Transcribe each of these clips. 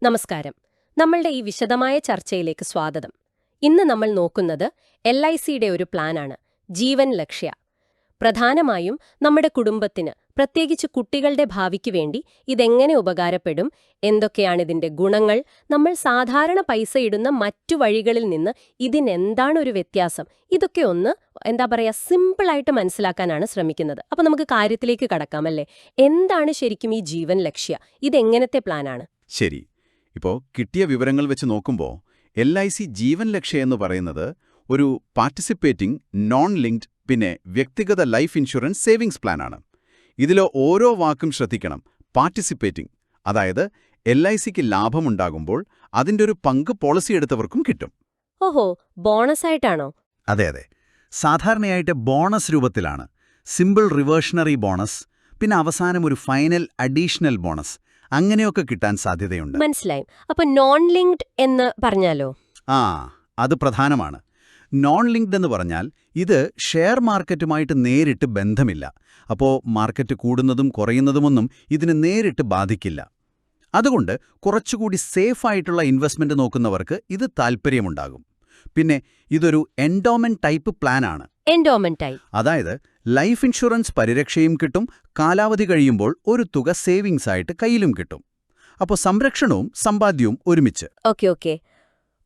നമസ്കാരം. നമ്മളുടെ ഈ വിശദമായ ചർച്ചയിലേക്ക് സ്വാഗതം. ഇന്ന് നമ്മൾ നോക്കുന്നത് LICയുടെ ഒരു പ്ലാനാണ്, ജീവൻ ലക്ഷ്യ. പ്രധാനമായും നമ്മുടെ കുടുംബത്തിന്, പ്രത്യേകിച്ച് കുട്ടികളുടെ ഭാവിക്ക് വേണ്ടി ഇതെങ്ങനെ ഉപകാരപ്പെടും, എന്തൊക്കെയാണിതിന്റെ ഗുണങ്ങൾ, നമ്മൾ സാധാരണ പൈസ ഇടുന്ന മറ്റു വഴികളിൽ നിന്ന് ഇതിനെന്താണ് ഒരു വ്യത്യാസം, ഇതൊക്കെ ഒന്ന് സിമ്പിളായിട്ട് മനസ്സിലാക്കാനാണ് ശ്രമിക്കുന്നത്. അപ്പോൾ നമുക്ക് കാര്യത്തിലേക്ക് കടക്കാമല്ലേ? എന്താണ് ശരിക്കും ഈ ജീവൻ ലക്ഷ്യ? ഇതെങ്ങനത്തെ പ്ലാനാണ്? ശരി. ഇപ്പോൾ കിട്ടിയ വിവരങ്ങൾ വെച്ച് നോക്കുമ്പോൾ LIC ജീവൻ ലക്ഷ്യ എന്ന് പറയുന്നത് ഒരു പാർട്ടിസിപ്പേറ്റിംഗ് നോൺ ലിങ്ക്ഡ് പിന്നെ വ്യക്തിഗത ലൈഫ് ഇൻഷുറൻസ് സേവിങ്സ് പ്ലാനാണ്. ഇതിലെ ഓരോ വാക്കും ശ്രദ്ധിക്കണം. പാർട്ടിസിപ്പേറ്റിംഗ്, അതായത് LICക്ക് ലാഭമുണ്ടാകുമ്പോൾ അതിൻ്റെ ഒരു പങ്ക് പോളിസി എടുത്തവർക്കും കിട്ടും. ഓഹോ, ബോണസ് ആയിട്ടാണോ? അതെ അതെ, സാധാരണയായിട്ട് ബോണസ് രൂപത്തിലാണ്. സിമ്പിൾ റിവേർഷണറി ബോണസ്, പിന്നെ അവസാനം ഒരു ഫൈനൽ അഡീഷണൽ ബോണസ്, അങ്ങനെയൊക്കെ കിട്ടാൻ സാധ്യതയുണ്ട്. മനസ്സിലായി. അപ്പൊ നോൺ ലിങ്ക്ഡ് എന്ന് പറഞ്ഞാലോ? അത് പ്രധാനമാണ്. നോൺ ലിങ്ക്ഡ് എന്ന് പറഞ്ഞാൽ ഇത് ഷെയർ മാർക്കറ്റുമായിട്ട് നേരിട്ട് ബന്ധമില്ല. അപ്പോൾ മാർക്കറ്റ് കൂടുന്നതും കുറയുന്നതുമൊന്നും ഇതിന് നേരിട്ട് ബാധിക്കില്ല. അതുകൊണ്ട് കുറച്ചുകൂടി സേഫായിട്ടുള്ള ഇൻവെസ്റ്റ്മെന്റ് നോക്കുന്നവർക്ക് ഇത് താൽപ്പര്യമുണ്ടാകും. പിന്നെ ഇതൊരു എൻഡോമെന്റ് ടൈപ്പ് പ്ലാനാണ്. എൻഡോമെന്റ് ടൈപ്പ്, അതായത് ലൈഫ് ഇൻഷുറൻസ് പരിരക്ഷയും കിട്ടും, കാലാവധി കഴിയുമ്പോൾ ഒരു തുക സേവിങ്സ് ആയിട്ട് കയ്യിലും കിട്ടും. അപ്പോൾ സംരക്ഷണവും സമ്പാദ്യവും ഒരുമിച്ച്. ഓക്കെ.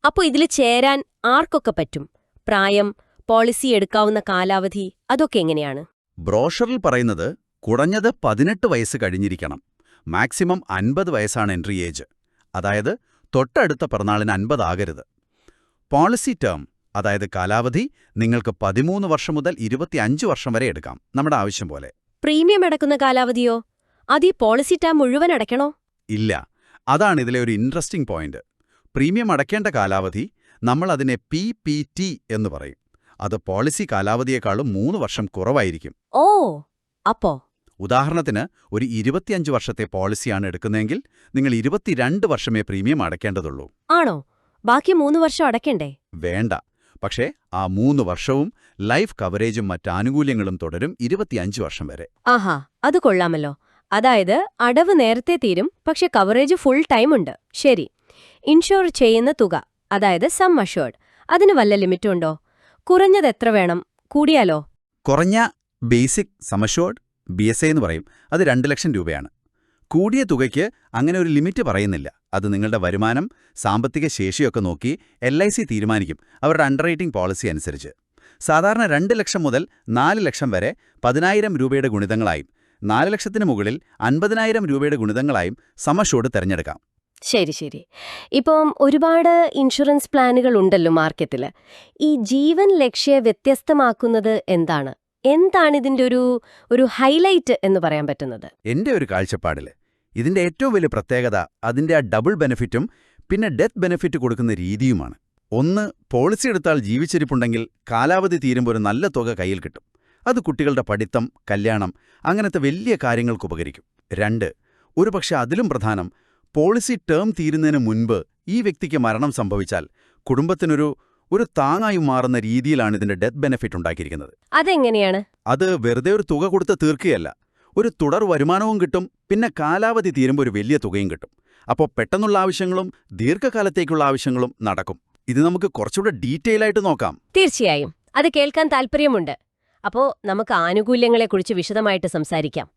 അപ്പോൾ ഇതിൽ ചേരാൻ ആർക്കൊക്കെ പറ്റും? പ്രായം, പോളിസി എടുക്കാവുന്ന കാലാവധി, അതൊക്കെ എങ്ങനെയാണ്? ബ്രോഷറിൽ പറയുന്നത് കുറഞ്ഞത് 18 വയസ്സ് കഴിഞ്ഞിരിക്കണം. മാക്സിമം 50 വയസ്സാണ് എൻട്രി ഏജ്. അതായത് തൊട്ടടുത്ത പിറന്നാളിന് 50 ആകരുത്. പോളിസി ടേം, അതായത് കാലാവധി, നിങ്ങൾക്ക് 13 വർഷം മുതൽ 25 വർഷം വരെ എടുക്കാം, നമ്മുടെ ആവശ്യം പോലെ. പ്രീമിയം അടക്കുന്ന കാലാവധിയോ? അത് ഈ പോളിസി ടേം മുഴുവൻ അടയ്ക്കണോ? ഇല്ല, അതാണ് ഇതിലെ ഒരു ഇൻട്രസ്റ്റിംഗ് പോയിന്റ്. പ്രീമിയം അടയ്ക്കേണ്ട കാലാവധി നമ്മൾ അതിനെ PPT എന്ന് പറയും. അത് പോളിസി കാലാവധിയേക്കാളും 3 വർഷം കുറവായിരിക്കും. ഓ, അപ്പോ ഉദാഹരണത്തിന് ഒരു 25 വർഷത്തെ പോളിസിയാണ് എടുക്കുന്നതെങ്കിൽ നിങ്ങൾ 22 വർഷമേ പ്രീമിയം അടയ്ക്കേണ്ടതുള്ളൂ. ആണോ? ബാക്കി 3 വർഷം അടയ്ക്കണ്ടേ? വേണ്ട. പക്ഷേ ആ 3 വർഷവും ലൈഫ് കവറേജും മറ്റാനുകൂല്യങ്ങളും തുടരും 25 വർഷം വരെ. ആഹാ, അത് കൊള്ളാമല്ലോ. അതായത് അടവ് നേരത്തെ തീരും, പക്ഷെ കവറേജ് ഫുൾ ടൈം ഉണ്ട്. ശരി. ഇൻഷുർ ചെയ്യുന്ന തുക, അതായത് സം അഷ്വേർഡ്, അതിന് വല്ല ലിമിറ്റുണ്ടോ? കുറഞ്ഞത് എത്ര വേണം? കൂടിയാലോ? കുറഞ്ഞ ബേസിക് സം അഷ്വേർഡ്, BSA എന്ന് പറയും, അത് 2 ലക്ഷം രൂപയാണ്. കൂടിയ തുകയ്ക്ക് അങ്ങനെ ഒരു ലിമിറ്റ് പറയുന്നില്ല. അത് നിങ്ങളുടെ വരുമാനം, സാമ്പത്തിക ശേഷിയൊക്കെ നോക്കി LIC തീരുമാനിക്കും, അവരുടെ അണ്ടർറൈറ്റിംഗ് പോളിസി അനുസരിച്ച്. സാധാരണ 2 ലക്ഷം മുതൽ 4 ലക്ഷം വരെ 10,000 രൂപയുടെ ഗുണിതങ്ങളായും 4 ലക്ഷത്തിന് മുകളിൽ 50,000 രൂപയുടെ ഗുണിതങ്ങളായും സം അഷ്വേർഡ് തിരഞ്ഞെടുക്കാം. ശരി. ഇപ്പം ഒരുപാട് ഇൻഷുറൻസ് പ്ലാനുകൾ ഉണ്ടല്ലോ മാർക്കറ്റിൽ. ഈ ജീവൻ ലക്ഷ്യ വ്യത്യസ്തമാക്കുന്നത് എന്താണ്? എന്താണ് ഇതിന്റെ ഒരു ഹൈലൈറ്റ് എന്ന് പറയാൻ പറ്റുന്നത്? എന്റെ ഒരു കാഴ്ചപ്പാടിൽ ഇതിന്റെ ഏറ്റവും വലിയ പ്രത്യേകത അതിന്റെ ആ ഡബിൾ ബെനിഫിറ്റും പിന്നെ ഡെത്ത് ബെനിഫിറ്റ് കൊടുക്കുന്ന രീതിയുമാണ്. ഒന്ന്, പോളിസി എടുത്താൽ ജീവിച്ചിരിപ്പുണ്ടെങ്കിൽ കാലാവധി തീരുമ്പോൾ ഒരു നല്ല തുക കയ്യിൽ കിട്ടും. അത് കുട്ടികളുടെ പഠിത്തം, കല്യാണം, അങ്ങനത്തെ വലിയ കാര്യങ്ങൾക്ക് ഉപകരിക്കും. 2, ഒരുപക്ഷെ അതിലും പ്രധാനം, പോളിസി ടേം തീരുന്നതിന് മുൻപ് ഈ വ്യക്തിക്ക് മരണം സംഭവിച്ചാൽ കുടുംബത്തിനൊരു താങ്ങായി മാറുന്ന രീതിയിലാണ് ഇതിന്റെ ഡെത്ത് ബെനിഫിറ്റ് ഉണ്ടാക്കിയിരിക്കുന്നത്. അതെങ്ങനെയാണ്? അത് വെറുതെ ഒരു തുക കൊടുത്ത് തീർക്കുകയല്ല. ഒരു തുടർ വരുമാനവും കിട്ടും, പിന്നെ കാലാവധി തീരുമ്പോൾ ഒരു വലിയ തുകയും കിട്ടും. അപ്പോൾ പെട്ടെന്നുള്ള ആവശ്യങ്ങളും ദീർഘകാലത്തേക്കുള്ള ആവശ്യങ്ങളും നടക്കും. ഇത് നമുക്ക് കുറച്ചുകൂടെ ഡീറ്റെയിൽ ആയിട്ട് നോക്കാം. തീർച്ചയായും, അത് കേൾക്കാൻ താൽപ്പര്യമുണ്ട്. അപ്പോൾ നമുക്ക് ആനുകൂല്യങ്ങളെക്കുറിച്ച് വിശദമായിട്ട് സംസാരിക്കാം.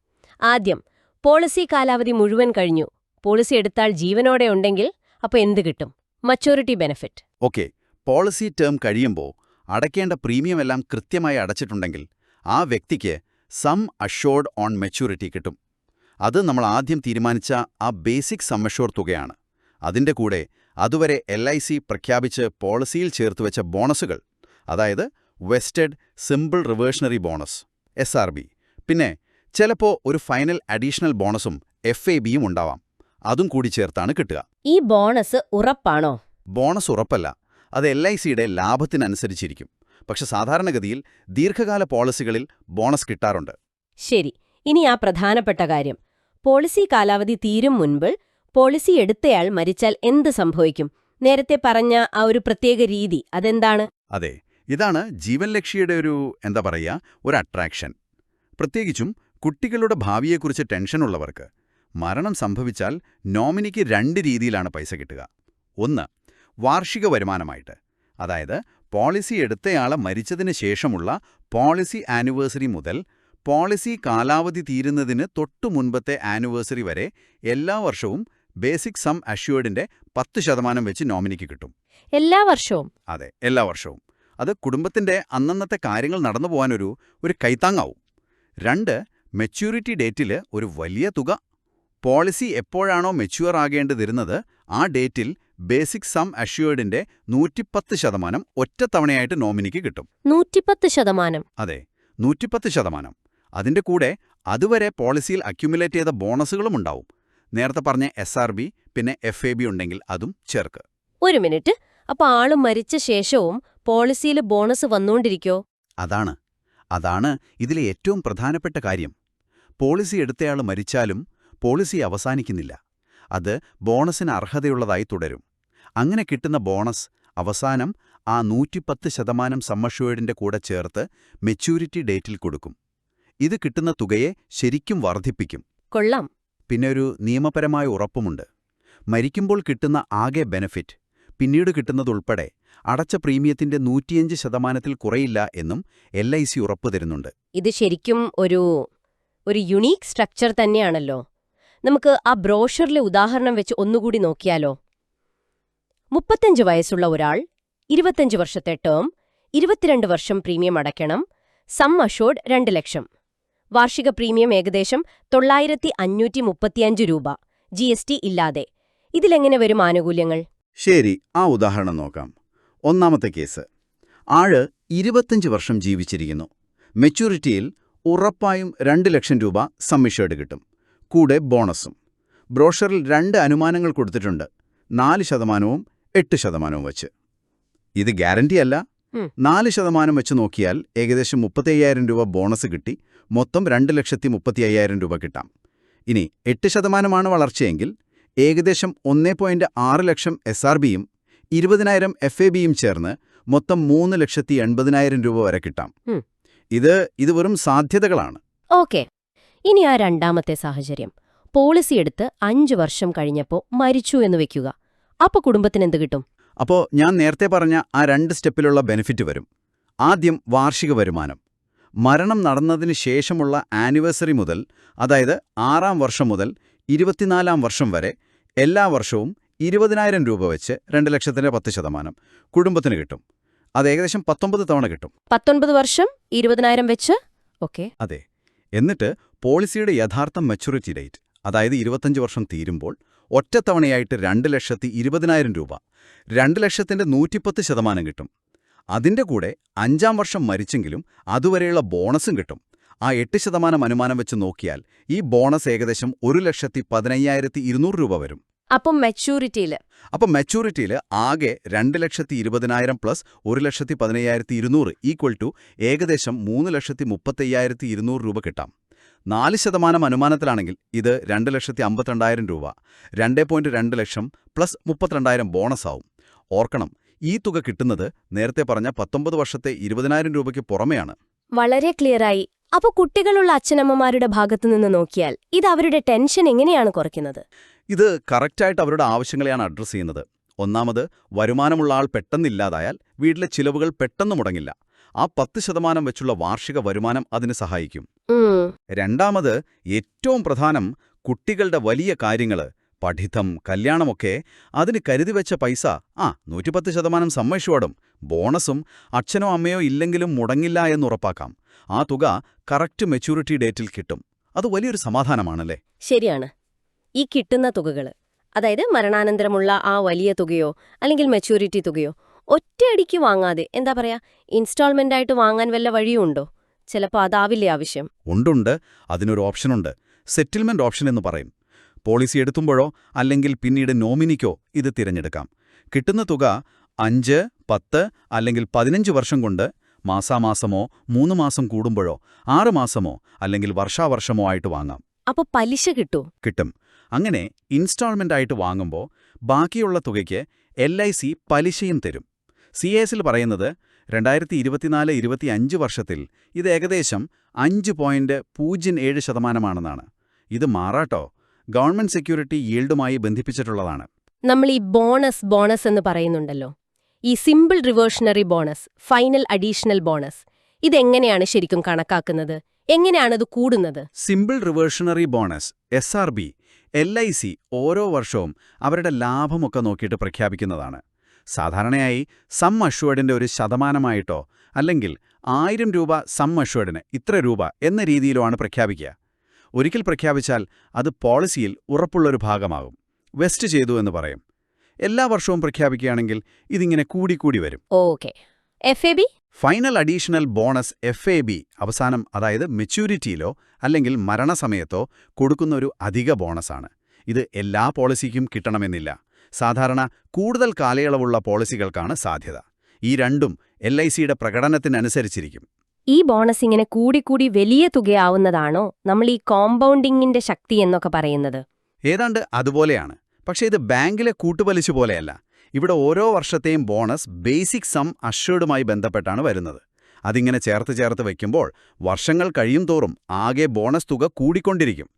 ആദ്യം, പോളിസി കാലാവധി മുഴുവൻ കഴിഞ്ഞു, പോളിസി എടുത്താൽ ജീവനോടെ ഉണ്ടെങ്കിൽ അപ്പോൾ എന്ത് കിട്ടും? Maturity benefit. Okay, policy term കഴിയുമ്പോൾ അടയ്ക്കേണ്ട പ്രീമിയം എല്ലാം കൃത്യമായി അടച്ചിട്ടുണ്ടെങ്കിൽ ആ വ്യക്തിക്ക് സം അഷ്വേർഡ് ഓൺ മെച്യൂരിറ്റി കിട്ടും. അത് നമ്മൾ ആദ്യം തീരുമാനിച്ച ആ ബേസിക് സം അഷ്വേർഡ് തുകയാണ്. അതിൻ്റെ കൂടെ അതുവരെ LIC പ്രഖ്യാപിച്ച് പോളിസിയിൽ ചേർത്തുവെച്ച ബോണസുകൾ, അതായത് vested simple reversionary bonus SRB, പിന്നെ ചിലപ്പോൾ ഒരു ഫൈനൽ അഡീഷണൽ ബോണസും FABയും ഉണ്ടാവാം. അതും കൂടി ചേർത്താണ് കിട്ടുക. ഈ ബോണസ് ഉറപ്പാണോ? ബോണസ് ഉറപ്പല്ല, അത് LICയുടെ ലാഭത്തിനനുസരിച്ചിരിക്കും. പക്ഷെ സാധാരണഗതിയിൽ ദീർഘകാല പോളിസികളിൽ ബോണസ് കിട്ടാറുണ്ട്. ശരി. ഇനി ആ പ്രധാനപ്പെട്ട കാര്യം, പോളിസി കാലാവധി തീരും മുൻപ് പോളിസി എടുത്തയാൾ മരിച്ചാൽ എന്ത് സംഭവിക്കും? നേരത്തെ പറഞ്ഞ ആ ഒരു പ്രത്യേക രീതി, അതെന്താണ്? അതെ, ഇതാണ് ജീവൻ ലക്ഷ്യയുടെ ഒരു അട്രാക്ഷൻ. പ്രത്യേകിച്ചും കുട്ടികളുടെ ഭാവിയെക്കുറിച്ച് ടെൻഷനുള്ളവർക്ക്. മരണം സംഭവിച്ചാൽ നോമിനിക്ക് 2 രീതിയിലാണ് പൈസ കിട്ടുക. ഒന്ന്, വാർഷിക വരുമാനമായിട്ട്. അതായത് പോളിസി എടുത്തയാളെ മരിച്ചതിന് ശേഷമുള്ള പോളിസി ആനിവേഴ്സറി മുതൽ പോളിസി കാലാവധി തീരുന്നതിന് തൊട്ടു മുൻപത്തെ ആനിവേഴ്സറി വരെ എല്ലാ വർഷവും ബേസിക് സം അഷ്യൂർഡിന്റെ 10% വെച്ച് നോമിനിക്ക് കിട്ടും. എല്ലാ വർഷവും? അതെ, എല്ലാ വർഷവും. അത് കുടുംബത്തിന്റെ അന്നന്നത്തെ കാര്യങ്ങൾ നടന്നു പോകാനൊരു കൈത്താങ്ങാവും. 2, മെച്യൂരിറ്റി ഡേറ്റിൽ ഒരു വലിയ തുക. പോളിസി എപ്പോഴാണോ മെച്യൂർ ആകേണ്ടതിരുന്നത് ആ ഡേറ്റിൽ ബേസിക് സം അഷ്യൂർഡിന്റെ 110% ഒറ്റത്തവണയായിട്ട് നോമിനിക്ക് കിട്ടും. 110%? അതെ, 110%. അതിന്റെ കൂടെ അതുവരെ പോളിസിയിൽ അക്യുമുലേറ്റ് ചെയ്ത ബോണസുകളും ഉണ്ടാവും. നേരത്തെ പറഞ്ഞ SRB പിന്നെ FAB ഉണ്ടെങ്കിൽ അതും ചേർക്ക്. ഒരു മിനിറ്റ്, അപ്പൊ ആള് മരിച്ച ശേഷവും പോളിസിയിൽ ബോണസ് വന്നുകൊണ്ടിരിക്കോ? അതാണ് ഇതിലെ ഏറ്റവും പ്രധാനപ്പെട്ട കാര്യം. പോളിസി എടുത്തയാൾ മരിച്ചാലും പോളിസി അവസാനിക്കുന്നില്ല. അത് ബോണസിന് അർഹതയുള്ളതായി തുടരും. അങ്ങനെ കിട്ടുന്ന ബോണസ് അവസാനം ആ 110% സമ്മഷ്വേർഡിന്റെ കൂടെ ചേർത്ത് മെച്യൂരിറ്റി ഡേറ്റിൽ കൊടുക്കും. ഇത് കിട്ടുന്ന തുകയെ ശരിക്കും വർദ്ധിപ്പിക്കും. കൊള്ളാം. പിന്നെ ഒരു നിയമപരമായ ഉറപ്പുമുണ്ട്. മരിക്കുമ്പോൾ കിട്ടുന്ന ആകെ ബെനഫിറ്റ് പിന്നീട് കിട്ടുന്നതുൾപ്പെടെ അടച്ച പ്രീമിയത്തിന്റെ 105% കുറയില്ല എന്നും LIC ഉറപ്പു തരുന്നുണ്ട്. ഇത് ശരിക്കും ഒരു യുണീക്ക് സ്ട്രക്ചർ തന്നെയാണല്ലോ. നമുക്ക് ആ ബ്രോഷറിലെ ഉദാഹരണം വെച്ച് ഒന്നുകൂടി നോക്കിയാലോ? 35 വയസ്സുള്ള ഒരാൾ, 25 വർഷത്തെ ടേം, 22 വർഷം പ്രീമിയം അടയ്ക്കണം, സം അഷ്യൂർഡ് 2 ലക്ഷം. വാർഷിക പ്രീമിയം ഏകദേശം 9535 രൂപ, GST ഇല്ലാതെ. ഇതിലെങ്ങനെ വരും ആനുകൂല്യങ്ങൾ? ശരി, ആ ഉദാഹരണം നോക്കാം. ഒന്നാമത്തെ കേസ്. ആള് 25 വർഷം ജീവിച്ചിരിക്കുന്നു. മെച്യൂരിറ്റിയിൽ ഉറപ്പായും 2 ലക്ഷം രൂപ സമ്മിഷേർഡ് കിട്ടും, കൂടെ ബോണസും. ബ്രോഷറിൽ 2 അനുമാനങ്ങൾ കൊടുത്തിട്ടുണ്ട്, 4%-ഉം 8%-ഉം വച്ച്. ഇത് ഗ്യാരണ്ടി അല്ല. 4% വെച്ച് നോക്കിയാൽ ഏകദേശം 35,000 രൂപ ബോണസ് കിട്ടി മൊത്തം 2,35,000 രൂപ കിട്ടാം. ഇനി 8% വളർച്ചയെങ്കിൽ ഏകദേശം 1.6 ലക്ഷം SRBയും 20,000 FABയും ചേർന്ന് മൊത്തം 3,80,000 രൂപ വരെ കിട്ടാം. ഇത് വെറും സാധ്യതകളാണ്. ഓക്കെ, ഇനി ആ രണ്ടാമത്തെ സാഹചര്യം. പോളിസി എടുത്ത് 5 വർഷം കഴിഞ്ഞപ്പോൾ മരിച്ചു എന്ന് വെക്കുക. അപ്പൊ കുടുംബത്തിന് എന്ത് കിട്ടും? അപ്പോൾ ഞാൻ നേരത്തെ പറഞ്ഞ ആ 2 സ്റ്റെപ്പിലുള്ള ബെനിഫിറ്റ് വരും. ആദ്യം വാർഷിക വരുമാനം. മരണം നടന്നതിന് ശേഷമുള്ള ആനിവേഴ്സറി മുതൽ, അതായത് 6-ാം വർഷം മുതൽ 24-ാം വർഷം വരെ എല്ലാ വർഷവും 20,000 രൂപ വെച്ച് 2,10,000 കുടുംബത്തിന് കിട്ടും. അത് ഏകദേശം 19 തവണ കിട്ടും. 19 വർഷം 20,000 വെച്ച്? ഓക്കെ. അതെ. എന്നിട്ട് പോളിസിയുടെ യഥാർത്ഥ മെച്യൂരിറ്റി ഡേറ്റ്, അതായത് 25 വർഷം തീരുമ്പോൾ ഒറ്റത്തവണയായിട്ട് 2,20,000 രൂപ, 2 ലക്ഷത്തിന്റെ 110% കിട്ടും. അതിന്റെ കൂടെ 5-ാം വർഷം മരിച്ചെങ്കിലും അതുവരെയുള്ള ബോണസും കിട്ടും. ആ 8% അനുമാനം വെച്ച് നോക്കിയാൽ ഈ ബോണസ് ഏകദേശം 1,15,200 രൂപ വരും. അപ്പം മെച്യൂരിറ്റിയിൽ ആകെ 2,20,000 പ്ലസ് 1,15,200 ഈക്വൽ ടു ഏകദേശം 3,35,200 രൂപ കിട്ടാം. 4% അനുമാനത്തിലാണെങ്കിൽ ഇത് 2,52,000 രൂപ, 2.2 ലക്ഷം പ്ലസ് 32,000 ബോണസാവും. ഓർക്കണം, ഈ തുക കിട്ടുന്നത് നേരത്തെ പറഞ്ഞ 19 വർഷത്തെ 20,000 രൂപയ്ക്ക് പുറമെയാണ്. വളരെ ക്ലിയറായി. അപ്പോൾ കുട്ടികളുള്ള അച്ഛനമ്മമാരുടെ ഭാഗത്തുനിന്ന് നോക്കിയാൽ ഇത് അവരുടെ ടെൻഷൻ എങ്ങനെയാണ് കുറയ്ക്കുന്നത്? ഇത് കറക്റ്റായിട്ട് അവരുടെ ആവശ്യങ്ങളെയാണ് അഡ്രസ്സ് ചെയ്യുന്നത്. ഒന്നാമത്, വരുമാനമുള്ള ആൾ പെട്ടെന്നില്ലാതായാൽ വീട്ടിലെ ചിലവുകൾ പെട്ടെന്ന് മുടങ്ങില്ല. ആ 10% വെച്ചുള്ള വാർഷിക വരുമാനം അതിന് സഹായിക്കും. രണ്ടാമത്, ഏറ്റവും പ്രധാനം, കുട്ടികളുടെ വലിയ കാര്യങ്ങള്, പഠിത്തം, കല്യാണമൊക്കെ അതിന് കരുതിവെച്ച പൈസ 110% സമ്മേഷോടും ബോണസും അച്ഛനോ അമ്മയോ ഇല്ലെങ്കിലും മുടങ്ങില്ല എന്നുറപ്പാക്കാം. ആ തുക കറക്റ്റ് മെച്യൂരിറ്റി ഡേറ്റിൽ കിട്ടും. അത് വലിയൊരു സമാധാനമാണല്ലേ? ശരിയാണ്. ഈ കിട്ടുന്ന തുകകൾ, അതായത് മരണാനന്തരമുള്ള ആ വലിയ തുകയോ അല്ലെങ്കിൽ മെച്യൂരിറ്റി തുകയോ ഒറ്റയടിക്ക് വാങ്ങാതെ, എന്താ പറയാ, ഇൻസ്റ്റാൾമെന്റായിട്ട് വാങ്ങാൻ വല്ല വഴിയുണ്ടോ? ചിലപ്പോൾ അതാവില്ലേ ആവശ്യം? ഉണ്ട്. അതിനൊരു ഓപ്ഷനുണ്ട്. സെറ്റിൽമെന്റ് ഓപ്ഷൻ എന്ന് പറയും. പോളിസി എടുത്തുമ്പോഴോ അല്ലെങ്കിൽ പിന്നീട് നോമിനിക്കോ ഇത് തിരഞ്ഞെടുക്കാം. കിട്ടുന്ന തുക 5, 10 അല്ലെങ്കിൽ 15 വർഷം കൊണ്ട് മാസാമാസമോ 3 മാസം കൂടുമ്പോഴോ 6 മാസമോ അല്ലെങ്കിൽ വർഷാവർഷമോ ആയിട്ട് വാങ്ങാം. അപ്പോൾ പലിശ കിട്ടും. അങ്ങനെ ഇൻസ്റ്റാൾമെന്റ് ആയിട്ട് വാങ്ങുമ്പോൾ ബാക്കിയുള്ള തുകയ്ക്ക് LIC പലിശയും തരും. CASൽ പറയുന്നത് 2024-25 വർഷത്തിൽ ഇത് ഏകദേശം 5.07%. ഇത് മാറാട്ടോ. Government security ഈൽഡുമായി ബന്ധിപ്പിച്ചിട്ടുള്ളതാണ്. നമ്മൾ ഈ ബോണസ് എന്ന് പറയുന്നുണ്ടല്ലോ, ഈ simple reversionary bonus, final additional bonus, ഇതെങ്ങനെയാണ് ശരിക്കും കണക്കാക്കുന്നത്? എങ്ങനെയാണത് കൂടുന്നത്? Simple reversionary bonus SRB LIC ഓരോ വർഷവും അവരുടെ ലാഭമൊക്കെ നോക്കിയിട്ട് പ്രഖ്യാപിക്കുന്നതാണ്. സാധാരണയായി സം അഷ്വേർഡിന്റെ ഒരു ശതമാനമായിട്ടോ അല്ലെങ്കിൽ 1000 രൂപ സം അഷ്വേർഡിന് ഇത്ര രൂപ എന്ന രീതിയിലോ ആണ് പ്രഖ്യാപിക്കുക. ഒരിക്കൽ പ്രഖ്യാപിച്ചാൽ അത് പോളിസിയിൽ ഉറപ്പുള്ളൊരു ഭാഗമാകും. വെസ്റ്റ് ചെയ്തു എന്ന് പറയും. എല്ലാ വർഷവും പ്രഖ്യാപിക്കുകയാണെങ്കിൽ ഇതിങ്ങനെ കൂടിക്കൂടി വരും. Okay. FAB? Final additional bonus FAB അവസാനം, അതായത് മെച്യൂരിറ്റിയിലോ അല്ലെങ്കിൽ മരണസമയത്തോ കൊടുക്കുന്ന ഒരു അധിക ബോണസാണ്. ഇത് എല്ലാ പോളിസിക്കും കിട്ടണമെന്നില്ല. സാധാരണ കൂടുതൽ കാലയളവുള്ള പോളിസികൾക്കാണ് സാധ്യത. ഈ രണ്ടും LICയുടെ പ്രകടനത്തിനനുസരിച്ചിരിക്കും. ഈ ബോണസ് ഇങ്ങനെ കൂടിക്കൂടി വലിയ തുകയാവുന്നതാണോ നമ്മൾ ഈ കോമ്പൗണ്ടിങ്ങിന്റെ ശക്തി എന്നൊക്കെ പറയുന്നത്? ഏതാണ്ട് അതുപോലെയാണ്. പക്ഷേ ഇത് ബാങ്കിലെ കൂട്ടുപലിശ പോലെയല്ല. ഇവിടെ ഓരോ വർഷത്തെയും ബോണസ് ബേസിക് സം അഷ്വേർഡുമായി ബന്ധപ്പെട്ടാണ് വരുന്നത്. അതിങ്ങനെ ചേർത്ത് വയ്ക്കുമ്പോൾ വർഷങ്ങൾ കഴിയും തോറും ആകെ ബോണസ് തുക കൂടിക്കൊണ്ടിരിക്കും.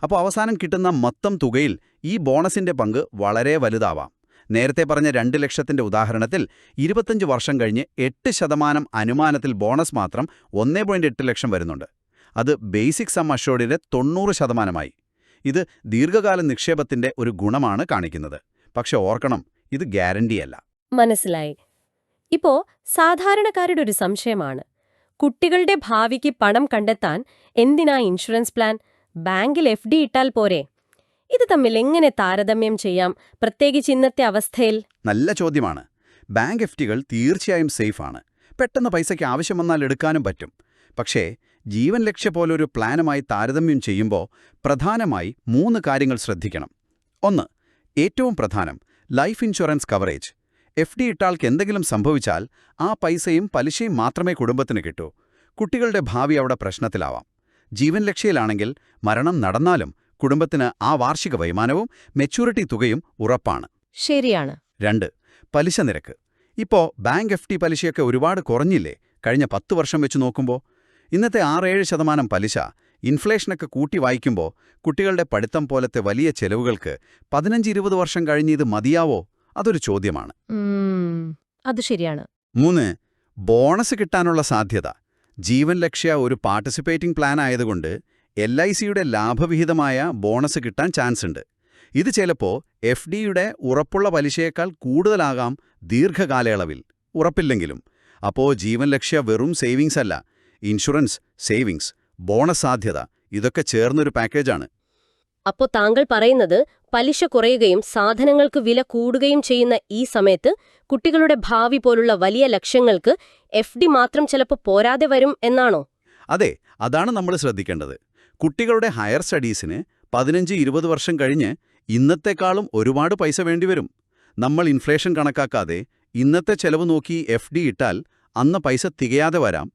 അപ്പോൾ അവസാനം കിട്ടുന്ന മൊത്തം തുകയിൽ ഈ ബോണസിന്റെ പങ്ക് വളരെ വലുതാവാം. നേരത്തെ പറഞ്ഞ 2 ലക്ഷത്തിന്റെ ഉദാഹരണത്തിൽ 25 വർഷം കഴിഞ്ഞ് 8% അനുമാനത്തിൽ ബോണസ് മാത്രം 1.8 ലക്ഷം വരുന്നുണ്ട്. അത് ബേസിക് സം അഷ്വേർഡിന്റെ 90%. ഇത് ദീർഘകാല നിക്ഷേപത്തിന്റെ ഒരു ഗുണമാണ് കാണിക്കുന്നത്. പക്ഷെ ഓർക്കണം, ഇത് ഗ്യാരണ്ടിയല്ല. മനസ്സിലായി. ഇപ്പോ സാധാരണക്കാരുടെ ഒരു സംശയമാണ്, കുട്ടികളുടെ ഭാവിക്ക് പണം കണ്ടെത്താൻ എന്തിനാ ഇൻഷുറൻസ് പ്ലാൻ? ബാങ്കിൽ FD ഇട്ടാൽ പോരെ? ഇത് തമ്മിൽ എങ്ങനെ താരതമ്യം ചെയ്യാം, പ്രത്യേകിച്ച് ഇന്നത്തെ അവസ്ഥയിൽ? നല്ല ചോദ്യമാണ്. ബാങ്ക് FDകൾ തീർച്ചയായും സേഫാണ്. പെട്ടെന്ന് പൈസയ്ക്ക് ആവശ്യം വന്നാൽ എടുക്കാനും പറ്റും. പക്ഷേ ജീവൻ ലക്ഷ്യ പോലൊരു പ്ലാനുമായി താരതമ്യം ചെയ്യുമ്പോൾ പ്രധാനമായി 3 കാര്യങ്ങൾ ശ്രദ്ധിക്കണം. 1. ഏറ്റവും പ്രധാനം, ലൈഫ് ഇൻഷുറൻസ് കവറേജ്. FD ഇട്ടാൾക്ക് എന്തെങ്കിലും സംഭവിച്ചാൽ ആ പൈസയും പലിശയും മാത്രമേ കുടുംബത്തിന് കിട്ടൂ. കുട്ടികളുടെ ഭാവി അവിടെ പ്രശ്നത്തിലാവാം. ജീവൻ ലക്ഷ്യയിലാണെങ്കിൽ മരണം നടന്നാലും കുടുംബത്തിന് ആ വാർഷിക വരുമാനവും മെച്യൂരിറ്റി തുകയും ഉറപ്പാണ്. ശരിയാണ്. 2. പലിശ നിരക്ക്. ഇപ്പോ ബാങ്ക് FD പലിശയൊക്കെ ഒരുപാട് കുറഞ്ഞില്ലേ കഴിഞ്ഞ 10 വർഷം വെച്ച് നോക്കുമ്പോൾ? ഇന്നത്തെ 6-7% പലിശ ഇൻഫ്ലേഷനൊക്കെ കൂട്ടി വായിക്കുമ്പോൾ കുട്ടികളുടെ പഠിത്തം പോലത്തെ വലിയ ചെലവുകൾക്ക് 15-20 വർഷം കഴിഞ്ഞ് ഇത് മതിയാവോ? അതൊരു ചോദ്യമാണ്. അത് ശരിയാണ്. 3. ബോണസ് കിട്ടാനുള്ള സാധ്യത. ജീവൻ ലക്ഷ്യ ഒരു പാർട്ടിസിപ്പേറ്റിംഗ് പ്ലാൻ ആയതുകൊണ്ട് LICയുടെ ലാഭവിഹിതമായ ബോണസ് കിട്ടാൻ ചാൻസ് ഉണ്ട്. ഇത് ചിലപ്പോൾ FDയുടെ ഉറപ്പുള്ള പലിശയേക്കാൾ കൂടുതലാകാം ദീർഘകാലയളവിൽ, ഉറപ്പില്ലെങ്കിലും. അപ്പോൾ ജീവൻ ലക്ഷ്യ വെറും സേവിങ്സ് അല്ല, ഇൻഷുറൻസ്, സേവിങ്സ്, ബോണസ് സാധ്യത, ഇതൊക്കെ ചേർന്നൊരു പാക്കേജാണ്. അപ്പോൾ താങ്കൾ പറയുന്നത് പലിശ കുറയുകയും സാധനങ്ങൾക്ക് വില കൂടുകയും ചെയ്യുന്ന ഈ സമയത്ത് കുട്ടികളുടെ ഭാവി പോലുള്ള വലിയ ലക്ഷ്യങ്ങൾക്ക് FD മാത്രം ചിലപ്പോൾ പോരാതെ വരും എന്നാണോ? അതെ, അതാണ് നമ്മൾ ശ്രദ്ധിക്കേണ്ടത്. കുട്ടികളുടെ ഹയർ സ്റ്റഡീസിന് 15-20 വർഷം കഴിഞ്ഞ് ഇന്നത്തെക്കാളും ഒരുപാട് പൈസ വേണ്ടിവരും. നമ്മൾ ഇൻഫ്ലേഷൻ കണക്കാക്കാതെ ഇന്നത്തെ ചെലവ് നോക്കി FD ഇട്ടാൽ അന്ന് പൈസ തികയാതെ വരാം.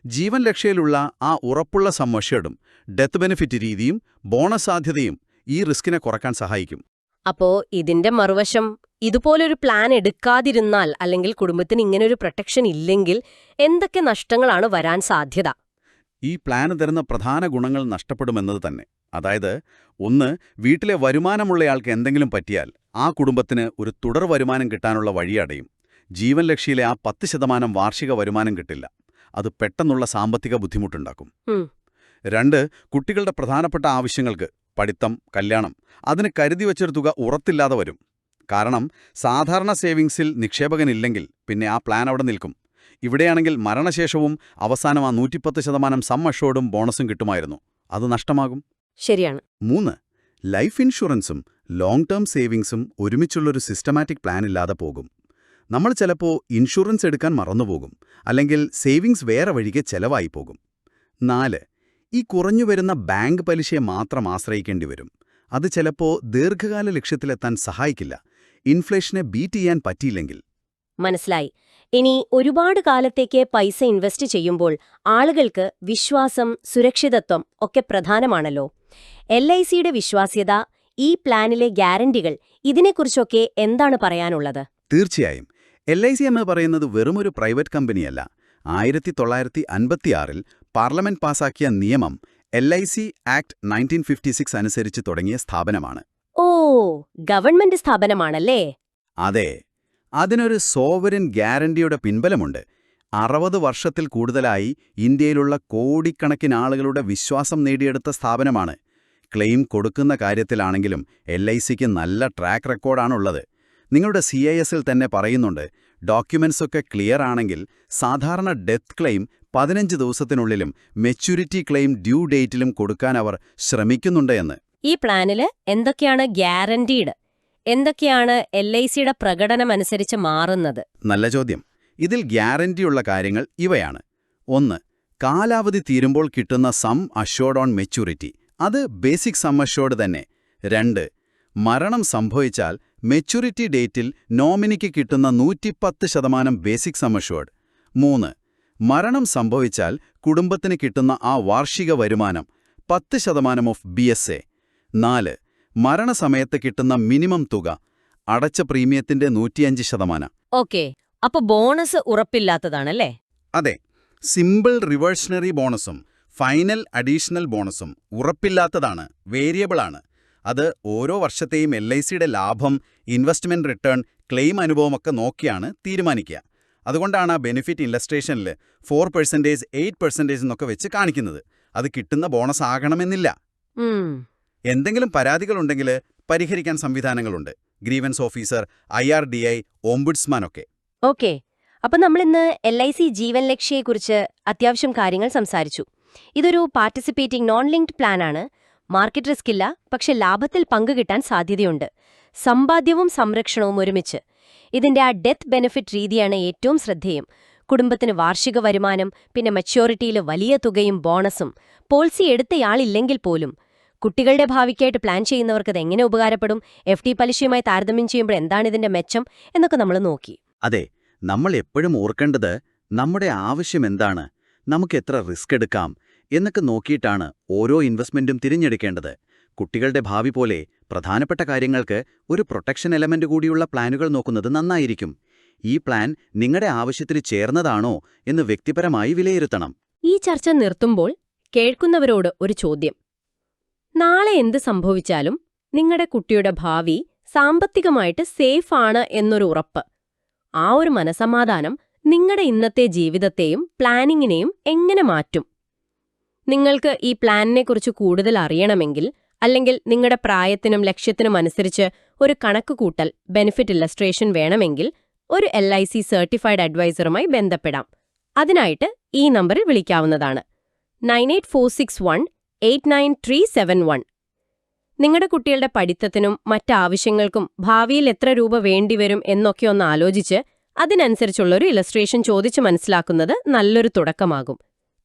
ജീവൻ ലക്ഷ്യയിലുള്ള ആ ഉറപ്പുള്ള സം അഷ്വേർഡും ഡെത്ത് ബെനിഫിറ്റ് രീതിയും ബോണസ് സാധ്യതയും ഈ റിസ്കിനെ കുറയ്ക്കാൻ സഹായിക്കും. അപ്പോ ഇതിന്റെ മറുവശം, ഇതുപോലൊരു പ്ലാൻ എടുക്കാതിരുന്നാൽ അല്ലെങ്കിൽ കുടുംബത്തിന് ഇങ്ങനൊരു പ്രൊട്ടക്ഷൻ ഇല്ലെങ്കിൽ എന്തൊക്കെ നഷ്ടങ്ങളാണ് വരാൻ സാധ്യത? ഈ പ്ലാന് തരുന്ന പ്രധാന ഗുണങ്ങൾ നഷ്ടപ്പെടുമെന്നത് തന്നെ. അതായത്, 1. വീട്ടിലെ വരുമാനമുള്ളയാൾക്ക് എന്തെങ്കിലും പറ്റിയാൽ ആ കുടുംബത്തിന് ഒരു തുടർ വരുമാനം കിട്ടാനുള്ള വഴിയടയും. ജീവൻ ലക്ഷ്യയിലെ ആ 10% വാർഷിക വരുമാനം കിട്ടില്ല. അത് പെട്ടെന്നുള്ള സാമ്പത്തിക ബുദ്ധിമുട്ടുണ്ടാക്കും. 2. കുട്ടികളുടെ പ്രധാനപ്പെട്ട ആവശ്യങ്ങൾക്ക്, പഠിത്തം, കല്യാണം, അതിന് കരുതി വച്ചൊരു തുക ഉറത്തില്ലാതെ വരും. കാരണം സാധാരണ സേവിങ്സിൽ നിക്ഷേപകനില്ലെങ്കിൽ പിന്നെ ആ പ്ലാൻ അവിടെ നിൽക്കും. ഇവിടെയാണെങ്കിൽ മരണശേഷവും അവസാനം ആ 110% സം അഷ്വേർഡും ബോണസും കിട്ടുമായിരുന്നു. അത് നഷ്ടമാകും. ശരിയാണ്. 3. ലൈഫ് ഇൻഷുറൻസും ലോങ് ടേം സേവിങ്സും ഒരുമിച്ചുള്ളൊരു സിസ്റ്റമാറ്റിക് പ്ലാൻ ഇല്ലാതെ പോകും. നമ്മൾ ചിലപ്പോൾ ഇൻഷുറൻസ് എടുക്കാൻ മറന്നുപോകും, അല്ലെങ്കിൽ സേവിങ്സ് വേറെ വഴിക്ക് ചെലവായി പോകും. 4. ഈ കുറഞ്ഞുവരുന്ന ബാങ്ക് പലിശയെ മാത്രം ആശ്രയിക്കേണ്ടി വരും. അത് ചിലപ്പോൾ ദീർഘകാല ലക്ഷ്യത്തിലെത്താൻ സഹായിക്കില്ല, ഇൻഫ്ലേഷനെ ബീറ്റ് ചെയ്യാൻ പറ്റിയില്ലെങ്കിൽ. മനസ്സിലായി. ഇനി ഒരുപാട് കാലത്തേക്ക് പൈസ ഇൻവെസ്റ്റ് ചെയ്യുമ്പോൾ ആളുകൾക്ക് വിശ്വാസം, സുരക്ഷിതത്വം ഒക്കെ പ്രധാനമാണല്ലോ. LICയുടെ വിശ്വാസ്യത, ഈ പ്ലാനിലെ ഗ്യാരണ്ടികൾ, ഇതിനെക്കുറിച്ചൊക്കെ എന്താണ് പറയാനുള്ളത്? തീർച്ചയായും. LIC എന്ന് പറയുന്നത് വെറുമൊരു പ്രൈവറ്റ് കമ്പനിയല്ല. 1956-ൽ പാർലമെന്റ് പാസാക്കിയ നിയമം LIC ആക്ട് 1956 അനുസരിച്ച് തുടങ്ങിയ സ്ഥാപനമാണ്. ഓ, ഗവൺമെന്റ് സ്ഥാപനമാണല്ലേ? അതെ, അതിനൊരു സോവറിൻ ഗ്യാരണ്ടിയുടെ പിൻബലമുണ്ട്. 60 വർഷത്തിൽ കൂടുതലായി ഇന്ത്യയിലുള്ള കോടിക്കണക്കിന് ആളുകളുടെ വിശ്വാസം നേടിയെടുത്ത സ്ഥാപനമാണ്. ക്ലെയിം കൊടുക്കുന്ന കാര്യത്തിലാണെങ്കിലും LICക്ക് നല്ല ട്രാക്ക് റെക്കോർഡാണുള്ളത്. നിങ്ങളുടെ CISൽ തന്നെ പറയുന്നുണ്ട്, ഡോക്യുമെന്റ്സൊക്കെ ക്ലിയർ ആണെങ്കിൽ സാധാരണ ഡെത്ത് ക്ലെയിം 15 ദിവസത്തിനുള്ളിലും മെച്യൂരിറ്റി ക്ലെയിം ഡ്യൂ ഡേറ്റിലും കൊടുക്കാൻ അവർ ശ്രമിക്കുന്നുണ്ട് എന്ന്. ഈ പ്ലാനില് എന്തൊക്കെയാണ് ഗ്യാരണ്ടീഡ്? എന്തൊക്കെയാണ് LICയുടെ പ്രകടനമനുസരിച്ച് മാറുന്നത്? നല്ല ചോദ്യം. ഇതിൽ ഗ്യാരണ്ടിയുള്ള കാര്യങ്ങൾ ഇവയാണ്. 1. കാലാവധി തീരുമ്പോൾ കിട്ടുന്ന സം അഷ്യോർഡ് ഓൺ മെച്യൂരിറ്റി. അത് ബേസിക് സം അഷ്യോർഡ് തന്നെ. 2. മരണം സംഭവിച്ചാൽ മെച്യൂരിറ്റി ഡേറ്റിൽ നോമിനിക്ക് കിട്ടുന്ന 110% ബേസിക് സം അഷ്യോർഡ്. 3. മരണം സംഭവിച്ചാൽ കുടുംബത്തിന് കിട്ടുന്ന ആ വാർഷിക വരുമാനം 10% ഓഫ് BSA. 4. മരണസമയത്ത് കിട്ടുന്ന മിനിമം തുക, അടച്ച പ്രീമിയത്തിന്റെ 105%. ഓക്കെ, അപ്പൊ ബോണസ് ഉറപ്പില്ലാത്തതാണല്ലേ? അതെ, സിമ്പിൾ റിവേഴ്ഷണറി ബോണസും ഫൈനൽ അഡീഷണൽ ബോണസും ഉറപ്പില്ലാത്തതാണ്, വേരിയബിളാണ്. അത് ഓരോ വർഷത്തെയും LICയുടെ ലാഭം, ഇൻവെസ്റ്റ്മെന്റ് റിട്ടേൺ, ക്ലെയിം അനുഭവമൊക്കെ നോക്കിയാണ് തീരുമാനിക്കുക. അതുകൊണ്ടാണ് ആ ബെനിഫിറ്റ് ഇല്ലസ്ട്രേഷനിൽ 4%, 8% എന്നൊക്കെ വെച്ച് കാണിക്കുന്നത്. അത് കിട്ടുന്ന ബോണസ് ആകണമെന്നില്ല. എന്തെങ്കിലും പരാതികളുണ്ടെങ്കിൽ പരിഹരിക്കാൻ സംവിധാനങ്ങളുണ്ട്. ഗ്രീവൻസ് ഓഫീസർ, IRDI, ഓംബുഡ്സ്മാൻ ഒക്കെ. ഓക്കെ, അപ്പൊ നമ്മളിന്ന് LIC ജീവൻ ലക്ഷ്യയെക്കുറിച്ച് അത്യാവശ്യം കാര്യങ്ങൾ സംസാരിച്ചു. ഇതൊരു പാർട്ടിസിപ്പേറ്റിംഗ് നോൺ ലിങ്ക്ഡ് പ്ലാനാണ്. മാർക്കറ്റ് റിസ്ക് ഇല്ല, പക്ഷെ ലാഭത്തിൽ പങ്കുകിട്ടാൻ സാധ്യതയുണ്ട്. സമ്പാദ്യവും സംരക്ഷണവും ഒരുമിച്ച്. ഇതിന്റെ ആ ഡെത്ത് ബെനിഫിറ്റ് രീതിയാണ് ഏറ്റവും ശ്രദ്ധേയം. കുടുംബത്തിന് വാർഷിക വരുമാനം, പിന്നെ മെച്യൂരിറ്റിയിൽ വലിയ തുകയും ബോണസും. പോളിസി എടുത്തയാളില്ലെങ്കിൽ പോലും. കുട്ടികളുടെ ഭാവിക്കായിട്ട് പ്ലാൻ ചെയ്യുന്നവർക്ക് എങ്ങനെ ഉപകാരപ്പെടും, FD പലിശയുമായി താരതമ്യം ചെയ്യുമ്പോൾ എന്താണ് ഇതിന്റെ മെച്ചം എന്നൊക്കെ നമ്മൾ നോക്കി. അതെ, നമ്മൾ എപ്പോഴും ഓർക്കേണ്ടത് നമ്മുടെ ആവശ്യം എന്താണ്, നമുക്ക് എത്ര റിസ്ക് എടുക്കാം എന്നൊക്കെ നോക്കിയിട്ടാണ് ഓരോ ഇൻവെസ്റ്റ്മെന്റും തിരഞ്ഞെടുക്കേണ്ടത്. കുട്ടികളുടെ ഭാവി പോലെ പ്രധാനപ്പെട്ട കാര്യങ്ങൾക്ക് ഒരു പ്രൊട്ടക്ഷൻ എലമെന്റ് കൂടിയുള്ള പ്ലാനുകൾ നോക്കുന്നത് നന്നായിരിക്കും. ഈ പ്ലാൻ നിങ്ങളുടെ ആവശ്യത്തിന് ചേർന്നതാണോ എന്ന് വ്യക്തിപരമായി വിലയിരുത്തണം. ഈ ചർച്ച നിർത്തുമ്പോൾ കേൾക്കുന്നവരോട് ഒരു ചോദ്യം. നാളെ എന്ത് സംഭവിച്ചാലും നിങ്ങളുടെ കുട്ടിയുടെ ഭാവി സാമ്പത്തികമായിട്ട് സേഫ് ആണ് എന്നൊരു ഉറപ്പ്. ആ ഒരു മനസമാധാനം നിങ്ങളുടെ ഇന്നത്തെ ജീവിതത്തെയും പ്ലാനിങ്ങിനെയും എങ്ങനെ മാറ്റും? നിങ്ങൾക്ക് ഈ പ്ലാനിനെക്കുറിച്ച് കൂടുതൽ അറിയണമെങ്കിൽ, അല്ലെങ്കിൽ നിങ്ങളുടെ പ്രായത്തിനും ലക്ഷ്യത്തിനും അനുസരിച്ച് ഒരു കണക്കുകൂട്ടൽ, ബെനിഫിറ്റ് ഇല്ലസ്ട്രേഷൻ വേണമെങ്കിൽ ഒരു LIC സർട്ടിഫൈഡ് അഡ്വൈസറുമായി ബന്ധപ്പെടാം. അതിനായിട്ട് ഈ നമ്പറിൽ വിളിക്കാവുന്നതാണ് 9846189371. നിങ്ങളുടെ കുട്ടികളുടെ പഠിത്തത്തിനും മറ്റാവശ്യങ്ങൾക്കും ഭാവിയിൽ എത്ര രൂപ വേണ്ടിവരും എന്നൊക്കെ ഒന്ന് ആലോചിച്ച് അതിനനുസരിച്ചുള്ളൊരു ഇല്ലസ്ട്രേഷൻ ചോദിച്ചു മനസ്സിലാക്കുന്നത് നല്ലൊരു തുടക്കമാകും.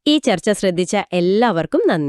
ഈ ചർച്ച ശ്രദ്ധിച്ച എല്ലാവർക്കും നന്ദി.